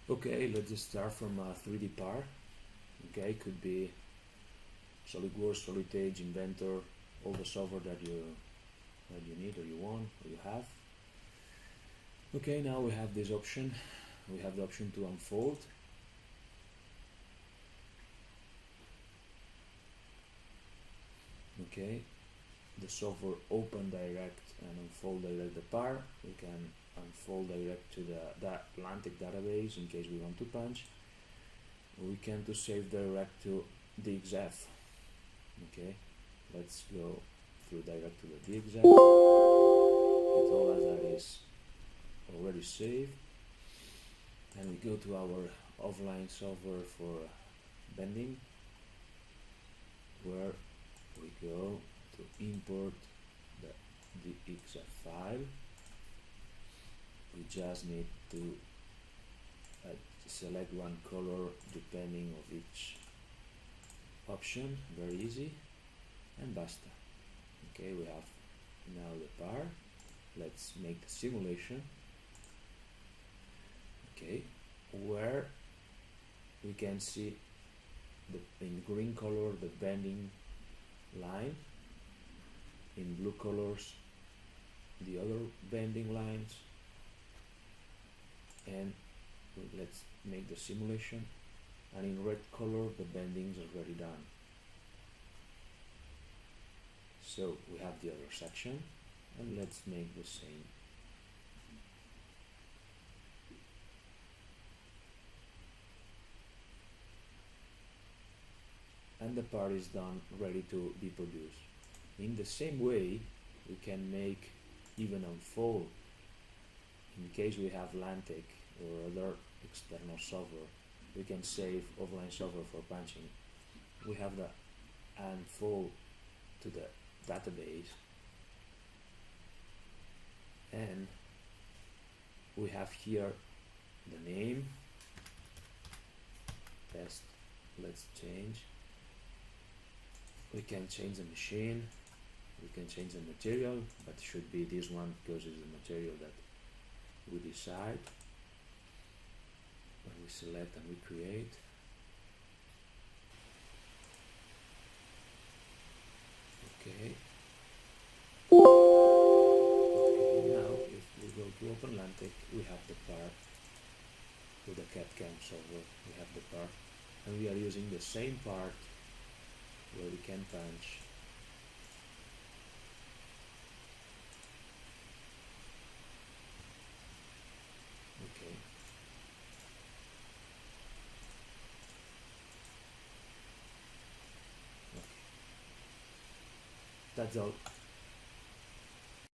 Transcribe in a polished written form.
Okay, let's just start from a 3D part. Okay, could be SolidWorks, SolidEdge, Inventor, all the software that you need or you want or you have. Okay, now we have this option. We have the option to unfold. Okay, the software open direct and unfold direct the part. We can unfold direct to the Atlantic database in case we want to punch. We can to save direct to DXF. Okay, let's go through direct to the DXF. It told us that is already saved, and we go to our offline software for bending, where we go to import the DXF file. We just need to select one color depending of each option, very easy, and basta. Okay, we have now the part. Let's make the simulation. Okay, where we can see in green color the bending line, in blue colors the other bending lines, and let's make the simulation, and in red color the bending is already done. So we have the other section, and let's make the same. And the part is done, ready to be produced. In the same way, we can make even unfold in case we have Atlantic or other external software. We can save offline software for punching. We have the unfold to the database, and we have here the name test. Let's change. We can change the machine, we can change the material, but it should be this one because it's the material that we decide. When we select and we create. Okay. Okay, now if we go to Open Atlantic, we have the part with the CAD/CAM software. We have the part, and we are using the same part where we can punch. Okay. Okay. That's all.